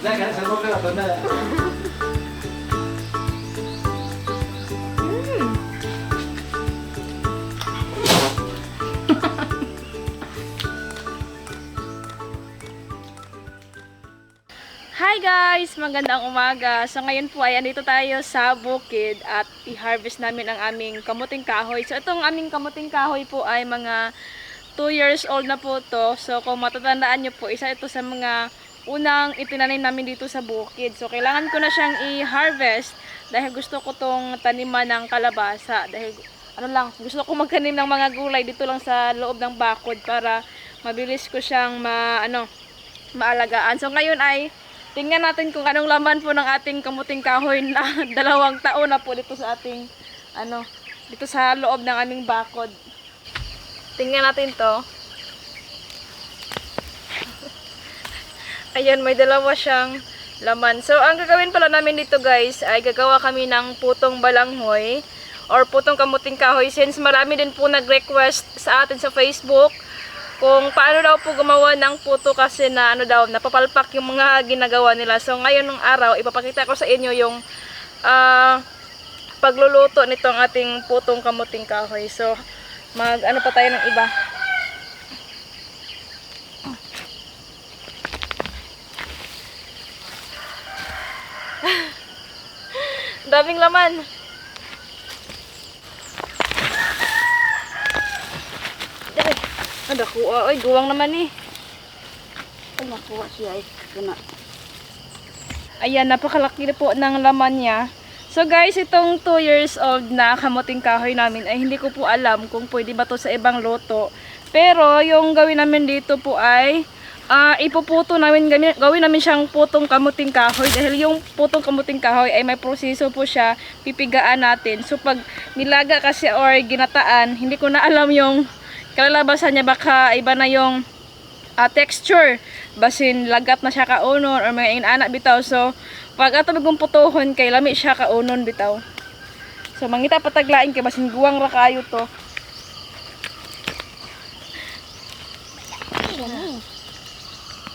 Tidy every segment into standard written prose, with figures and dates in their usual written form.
Hi guys! Magandang umaga. So ngayon po ay andito tayo sa bukid at i-harvest namin ang aming kamuting kahoy. So itong aming kamuting kahoy po ay mga 2 years old na po to. So kung matatandaan nyo po, isa ito sa mga unang itinanim namin dito sa bukid. So kailangan ko na siyang i-harvest dahil gusto ko tong taniman ng kalabasa. Dahil gusto ko magtanim ng mga gulay dito lang sa loob ng bakod para mabilis ko siyang maalagaan. So ngayon ay tingnan natin kung anong laman po ng ating kamuting kahoy na 2 taon na po dito sa ating dito sa loob ng aming bakod. Tingnan natin to. Ayan, may 2 siyang laman. So ang gagawin pala namin dito guys ay gagawa kami ng putong balanghoy or putong kamuting kahoy, since marami din po nag-request sa atin sa Facebook kung paano daw po gumawa ng puto kasi na napapalpak yung mga ginagawa nila. So ngayon ng araw, ipapakita ko sa inyo yung pagluluto nitong ating putong kamuting kahoy. So pa tayo ng iba. Daming laman. Nakuha, oy, guwang naman eh. Ay, nakuha siya eh. Ayan, napakalaki na po ng laman niya. So guys, itong 2 years old na kamuting kahoy namin ay hindi ko po alam kung pwede ba to sa ibang luto. Pero yung gawin namin dito po ay ipuputo namin, gawin namin siyang putong kamuting kahoy. Dahil yung putong kamuting kahoy ay may proseso po siya, pipigaan natin. So pag nilaga kasi or ginataan, hindi ko na alam yung kalalabasan niya, baka iba na yung texture, basin lagat na siya kaunon or mga inana bitaw. So pag ato magumputohon kay lami siya kaunon bitaw. So mangita pataglain kay basin guwang ra kayo to.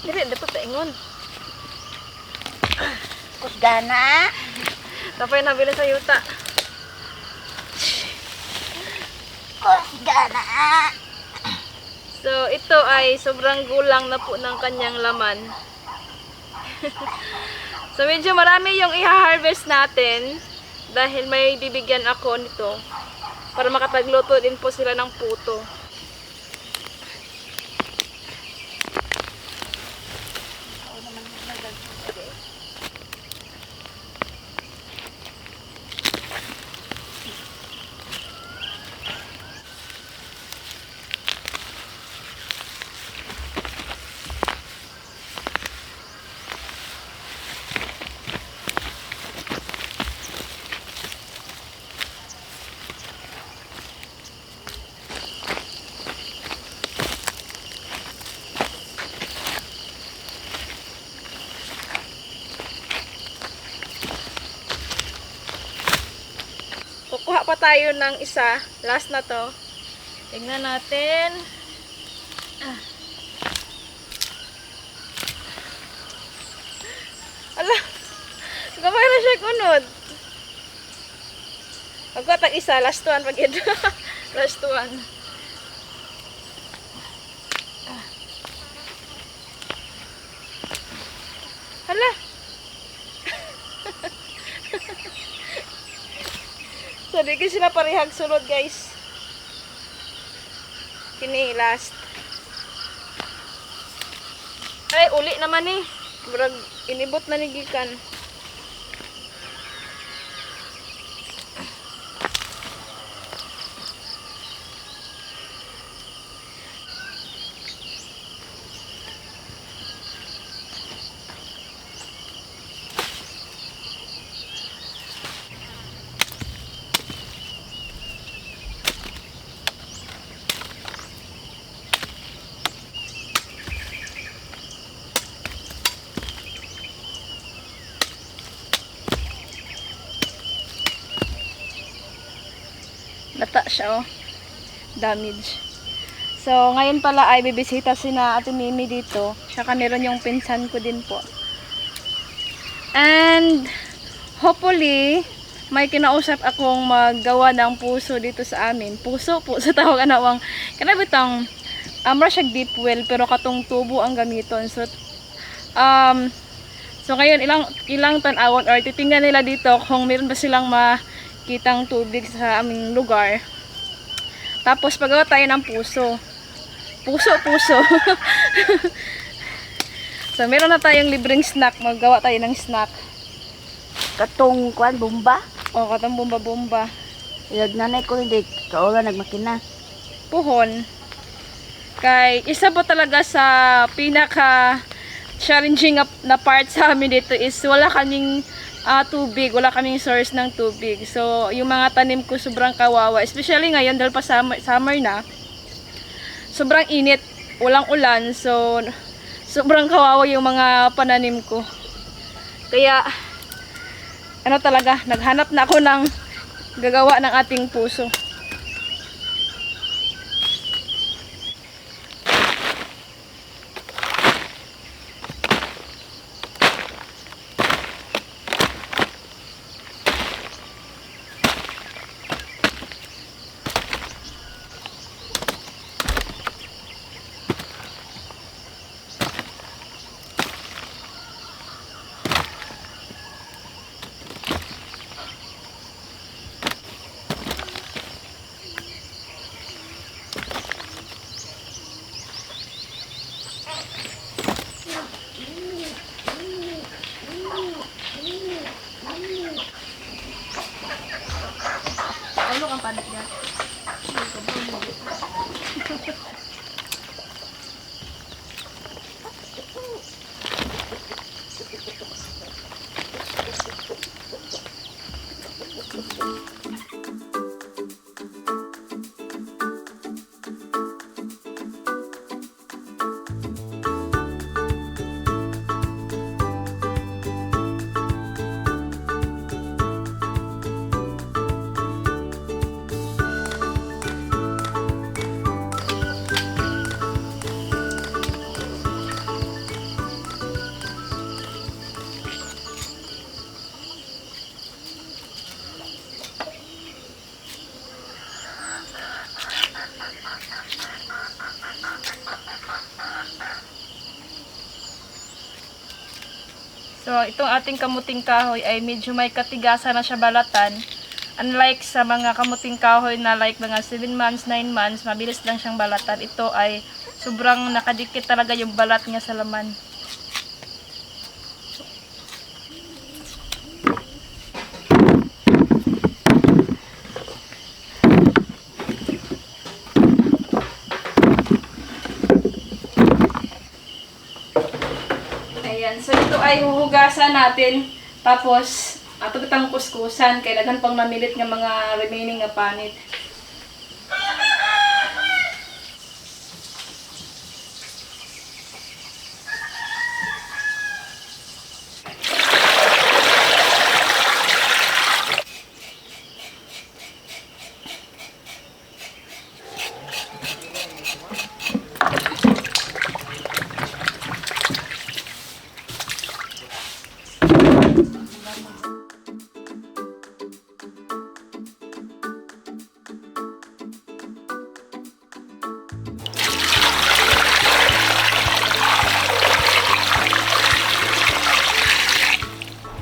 Dire dapat taingon. Kusgana. Tapay nabili sa yuta. Kusgana. So, ito ay sobrang gulang na po ng kanyang laman. So, medyo marami yung i-harvest natin dahil may bibigyan ako nito para makapagluto din po sila ng puto. Kukuha pa tayo ng isa. Last na to. Tingnan natin. Ala! Gamay na siya kunod. Magkuha tag isa. Last one. Last one. Hala! So, di kasi sila parehag sulod, guys. Kini last. Ay, uli naman eh. Murag inibot na ni gikan. Lata siya, oh. Damage. So, ngayon pala ay bibisita sina Ate Mimi dito. Saka meron yung pinsan ko din po. And hopefully may kinausap akong maggawa ng puso dito sa amin. Puso tawag anawang kanabitang amra siya deep well pero katong tubo ang gamiton. So ngayon ilang tan-awon or titingnan nila dito kung meron ba silang makitang tubig sa aming lugar. Tapos paggawa tayo ng puso. Puso. So meron na tayong libreng snack, maggawa tayo ng snack. Katong kuan bomba. O katong bomba-bomba. Ilag nanay ko hindi kaula nagmakina. Puhon. Kay isa po talaga sa pinaka challenging na part sa amin dito is wala kaming tubig, wala kaming source ng tubig. So yung mga tanim ko sobrang kawawa, especially ngayon dahil pa summer na. Sobrang init, walang ulan, so sobrang kawawa yung mga pananim ko. Kaya ano talaga, naghanap na ako ng gagawa ng ating puso. Ano kang panat niya? So, itong ating kamuting kahoy ay medyo may katigasan na siya balatan. Unlike sa mga kamuting kahoy na like mga 7 months, 9 months, mabilis lang siyang balatan. Ito ay sobrang nakadikit talaga yung balat niya sa laman. Ayan, so ito ay huhugasan natin. Tapos, ato kitang kuskusan. Kailangan pang mamilit ng mga remaining na panit.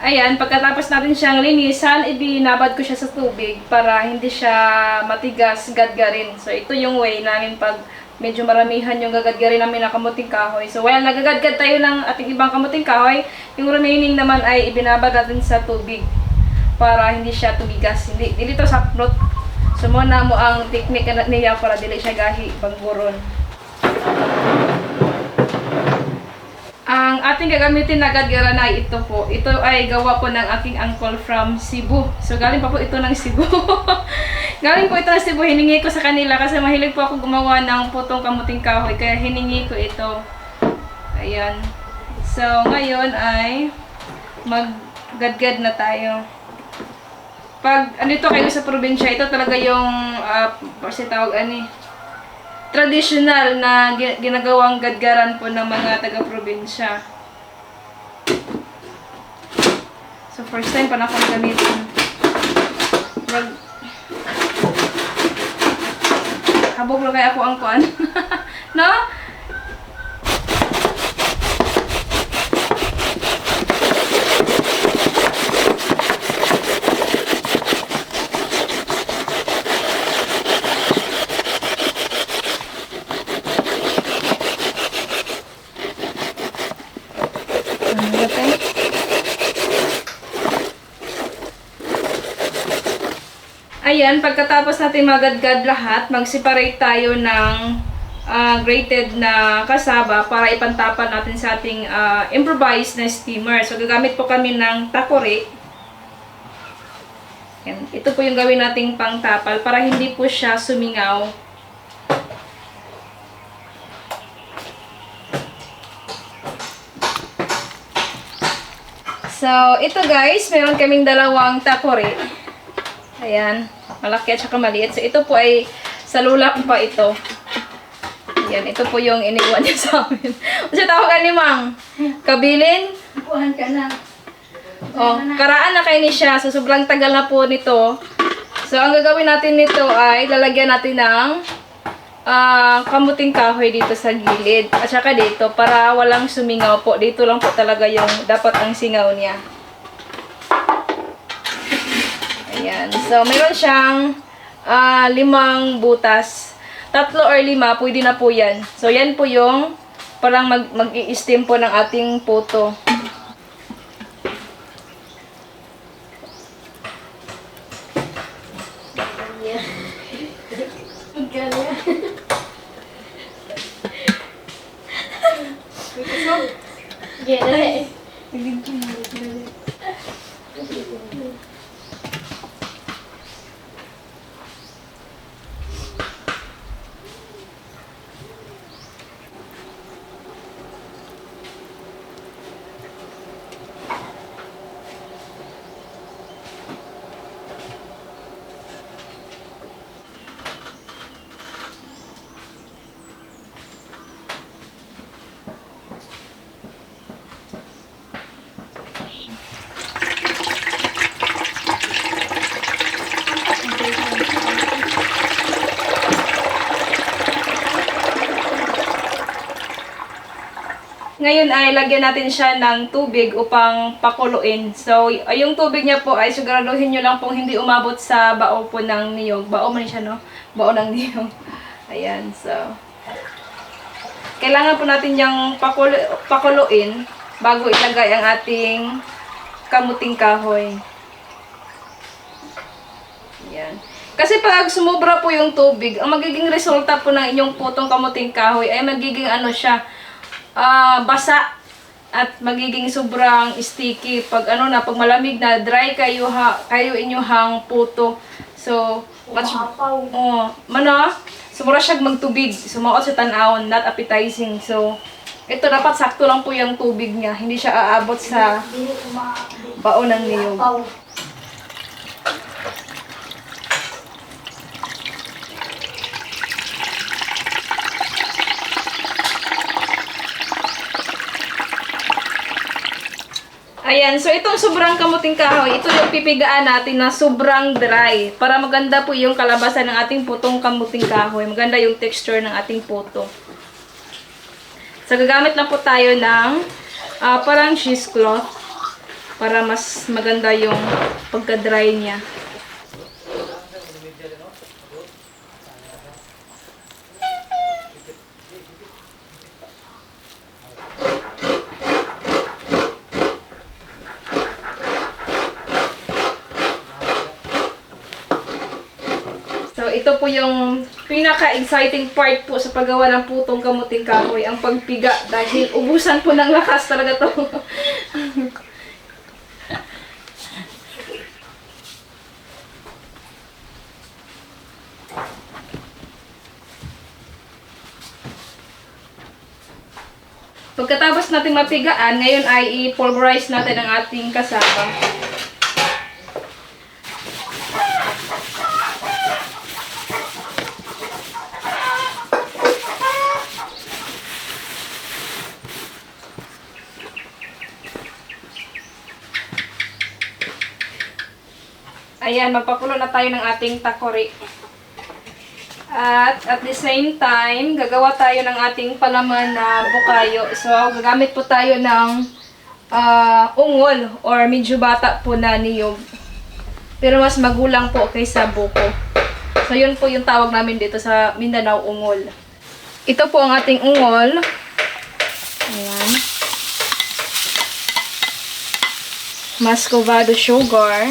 Ayan, pagkatapos natin siyang linisan, ibinabad ko siya sa tubig para hindi siya matigas, gadgarin. So, ito yung way namin pag medyo maramihan yung gagadgarin namin ng kamuting kahoy. So, while nagagadgad tayo ng ating ibang kamuting kahoy, yung remaining naman ay ibinabad natin sa tubig para hindi siya tumigas. Hindi dito sa plot. So, muna mo ang technique niya para dili siya gahi pangguron. Ang ating gagamitin na gadgaran ay ito po. Ito ay gawa po ng aking uncle from Cebu. So, galing pa po ito ng Cebu. Galing po ito ng Cebu. Hiningi ko sa kanila kasi mahilig po ako gumawa ng putong kamuting kahoy. Kaya hiningi ko ito. Ayan. So, ngayon ay maggadgad na tayo. Pag andito kayo sa probinsya, ito talaga yung kasi tawag traditional na ginagawang gadgaran po ng mga taga-probinsya. So, first time pa na akong gamitin. Habog lang kaya ako ang kuan. No? Ayan, pagkatapos natin magadgad lahat, mag-separate tayo ng grated na kasaba para ipantapan natin sa ating improvised na steamer. So, gagamit po kami ng takore. Ayan, ito po yung gawin nating pangtapal para hindi po siya sumingaw. So, ito guys, meron kaming dalawang takore. Ayan, malaki at saka maliit. So, ito po ay sa lula pa ito. Ayan, ito po yung iniwan niya sa amin. Kasi tawagan ni Mang, kabilin. Kuhan ka na. Oh, karaan na kayo ni siya. So, sobrang tagal na po nito. So, ang gagawin natin nito ay lalagyan natin ng kamuting kahoy dito sa gilid. At saka dito, para walang sumingaw po. Dito lang po talaga yung dapat ang singaw niya. Ayan. So, mayroon siyang 5 butas. 3 or 5, pwede na po yan. So, yan po yung parang mag-i-steam po ng ating puto. Ngayon ay lagyan natin siya ng tubig upang pakuluin. So, yung tubig niya po ay siguraduhin nyo lang pong hindi umabot sa bao po ng niyog. Bao man siya, no? Bao ng niyog. Ayan, so. Kailangan po natin yung pakuluin bago ilagay ang ating kamuting kahoy. Ayan. Kasi pag sumobra po yung tubig, ang magiging resulta po ng inyong putong kamuting kahoy ay magiging ano siya, basa at magiging sobrang sticky pag pag malamig na dry kayo inyong puto. So, sumura siya magtubig, sumaot sa tanawon, not appetizing. So, ito dapat sakto lang po yung tubig niya, hindi siya aabot sa baon ng niyog. Ayan, so itong sobrang kamuting kahoy, ito yung pipigaan natin na sobrang dry. Para maganda po yung kalabasan ng ating putong kamuting kahoy. Maganda yung texture ng ating puto. So gagamit lang po tayo ng parang cheesecloth para mas maganda yung pagka-dry niya. So, ito po yung pinaka-exciting part po sa paggawa ng putong kamuting kahoy, ang pagpiga, dahil ubusan po ng lakas talaga to. Pagkatapos natin mapigaan, ngayon ay i-pulverize natin ang ating kasaba. ayan, magpakulo na tayo ng ating takori. At the same time, gagawa tayo ng ating palaman na bukayo. So, gagamit po tayo ng ungol or medyo bata po na niyog. Pero mas magulang po kaysa buko. So, yun po yung tawag namin dito sa Mindanao, ungol. Ito po ang ating ungol. Ayan. Muscovado sugar.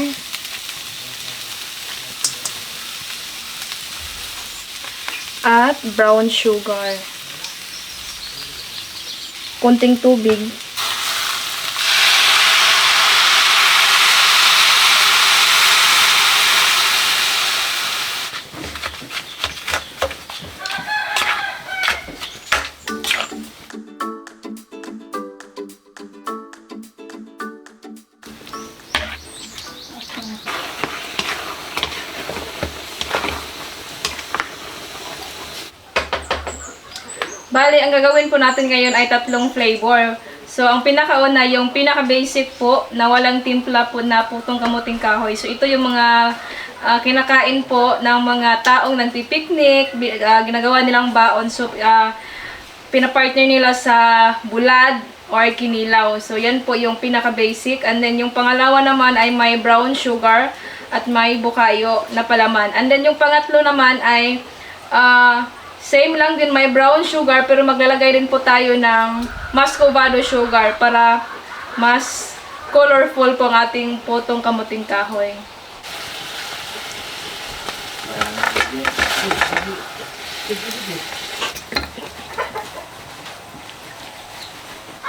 At brown sugar. Konting tubig. Bali, ang gagawin po natin ngayon ay tatlong flavor. So, ang pinakauna, yung pinaka-basic po, na walang timpla po na putong kamuting kahoy. So, ito yung mga kinakain po ng mga taong nagpipiknik, ginagawa nilang baon. So, pinapartner nila sa bulad or kinilaw. So, yan po yung pinaka-basic. And then, yung pangalawa naman ay may brown sugar at may bukayo na palaman. And then, yung pangatlo naman ay same lang din, may brown sugar, pero maglalagay din po tayo ng muscovado sugar para mas colorful po ang ating putong kamuting kahoy.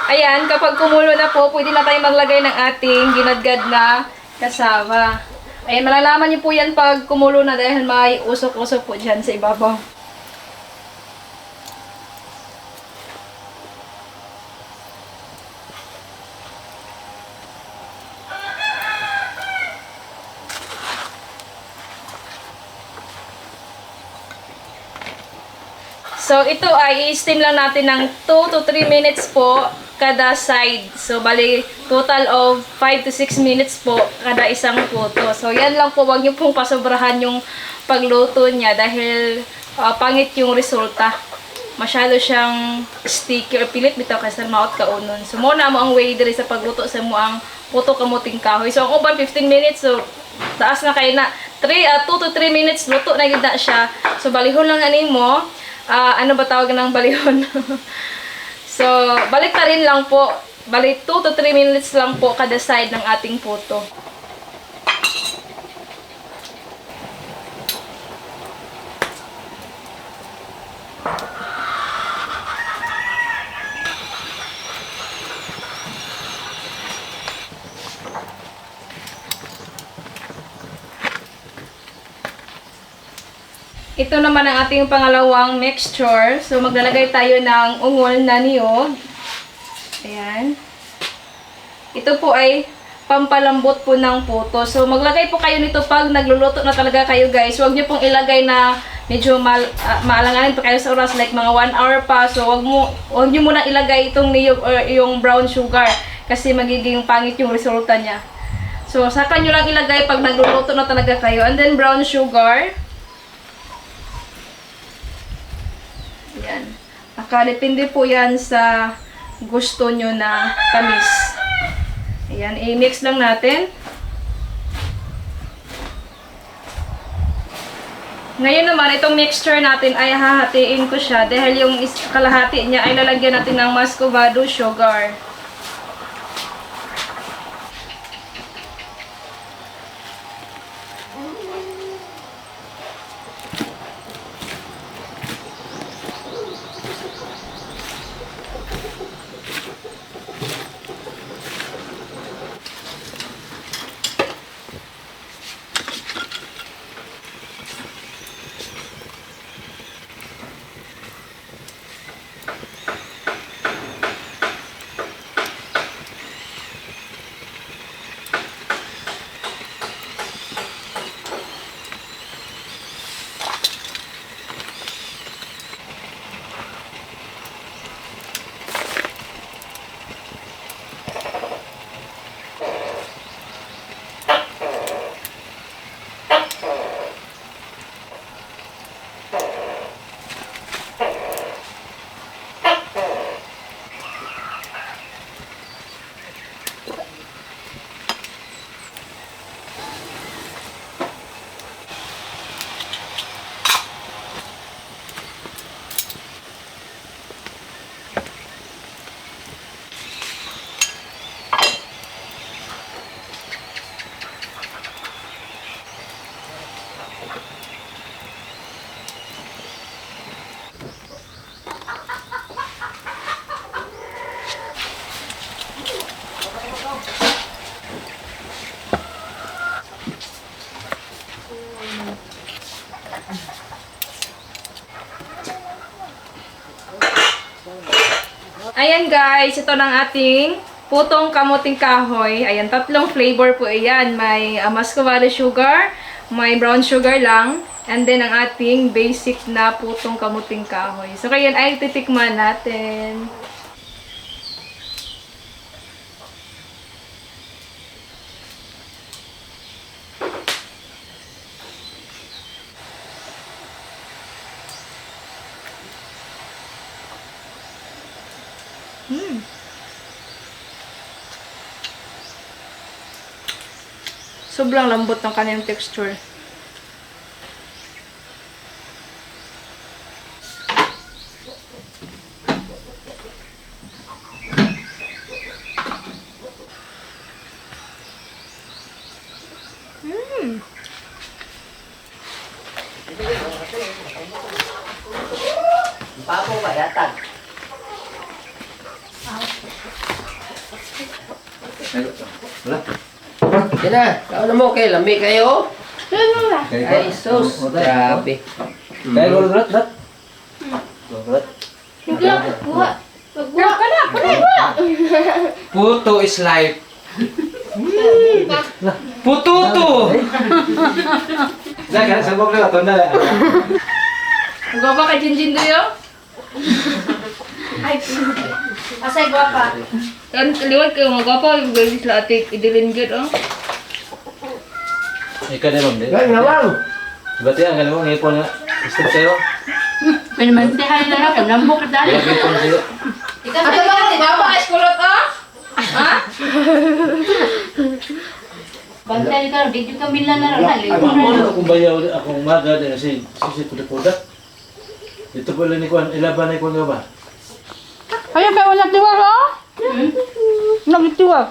Ayan, kapag kumulo na po, pwede na tayo maglagay ng ating ginadgad na kasama. Ayan, malalaman niyo po yan pag kumulo na dahil may usok-usok po dyan sa ibabaw. So, ito ay i-steam lang natin ng 2 to 3 minutes po kada side. So, bali, total of 5 to 6 minutes po kada isang puto. So, yan lang po. Huwag niyo pong pasobrahan yung pagluto niya dahil pangit yung resulta. Masyado siyang sticky or pilit bitaw kasi maot kaunon. So, muna mo ang way diri sa pagluto sa mo ang puto kamuting kahoy. So, ang uban 15 minutes. So, taas na kayo na 2 to 3 minutes luto na yun na siya. So, balihon lang ganin mo. Ano ba tawag ng balihon? So, balik ta rin lang po. Balik 2 to 3 minutes lang po kada side ng ating puto. Ito naman ang ating pangalawang mixture. So, maglalagay tayo ng ungol na niyog. Ayan. Ito po ay pampalambot po ng puto. So, maglagay po kayo nito pag nagluluto na talaga kayo, guys. Huwag nyo pong ilagay na medyo maalanganin pa kayo sa oras, like mga 1 hour pa. So, huwag nyo muna ilagay itong niyog or yung brown sugar kasi magiging pangit yung resulta niya. So, saka nyo lang ilagay pag nagluluto na talaga kayo. And then, brown sugar. Ayan. Depende po yan sa gusto nyo na tamis. Ayan, i-mix lang natin. Ngayon naman, itong mixture natin ay hahatiin ko siya dahil yung kalahati niya ay lalagyan natin ng muscovado sugar. Ayan guys, ito ng ating putong kamuting kahoy. Ayan, 3 flavor po ayan. May muscovado sugar, may brown sugar lang, and then ang ating basic na putong kamuting kahoy. So, kaya ay titikman natin. Sobrang lambot ng kanyang texture. Papo ba yatag? Wala. Yan na. Kauna mo kay lami kayo. Ay, sus. Grabe. Kaya gulat. Gulat. Puto is life. Pututo! Nah, kan sabog na ito na. Gwapa kay Jinjin doyo? Ay, asay gwapa. Kan liwat kayo mga gwapa, yung galis la ate idilin gid oh. Ika na ron, di? Yan, nawang. Berarti ang ganun, ngipon nga. Gusto sa'yo? Pinamantihan na lang, nambok na dali. Ngipon sa'yo. Ato ba si baba ay kulot oh? Ha? Bantay ka, di ka milan na rin. Ano kung bayaw akong maga din kasi kuda-kuda. Dito po lang ni Kwan, ilaban na Kwan nga ba? Ayaw kayo wala tiwag, oh? Nagtiwag.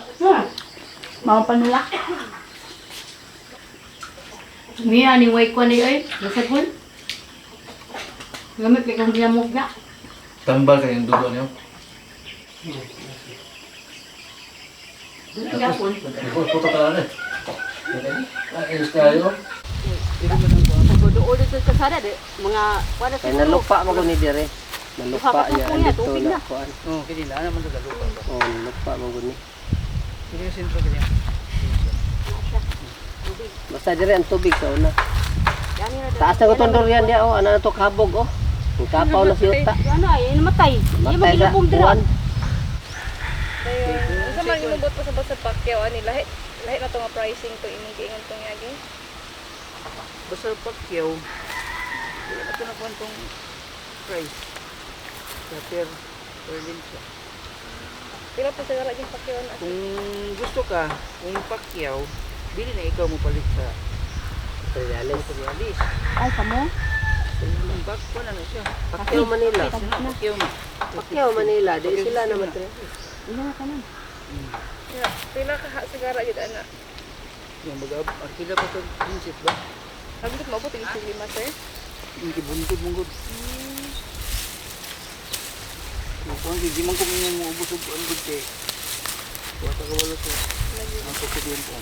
Mga panula. Miya ni way ko ni ay, nasa pun. Gamit kay kung ginamog na. Tambal kayong dugo niyo. Puto ka lang eh. Ayos tayo. Doon dito sa sada de, mga wala Kaya nalupa mo ko ni dire. Nalupa niya. Andito na kuan. Oo, kinila naman sa lupa. Oh, nalupa mo ko ni. Hindi yung sentro kanya. Basta dire ang tubig sa una. Taas na ko tondor yan dia oh, ana to kabog oh. Ang kapaw na siyota. Ano ay namatay. Matay sa kuan. Dayon, sa man gimubot pa sa Pacquiao ani lahi na to nga pricing to imong giingon tong yagi. Basta Pacquiao, wala na ito na kwentong price. Per link siya. Pila pa sa gara yung Pacquiao na. Kung gusto ka, kung Pacquiao, bili na ikaw mo palit sa materialis. Ay kamo. Yung bag ko na siya. Pacquiao Manila. Pacquiao na. Pacquiao Manila, di sila na material. Ina na kanan. Pila ka sa gara jud ana. Yung mag-arkila pa ito, prinsip ba? Agit mo po tingin lima sir. Yung kibuntod mong good. Kung hindi man kung yung ubus-ubus ang good kay. Wata ka wala sa ang pagkabiyan ko.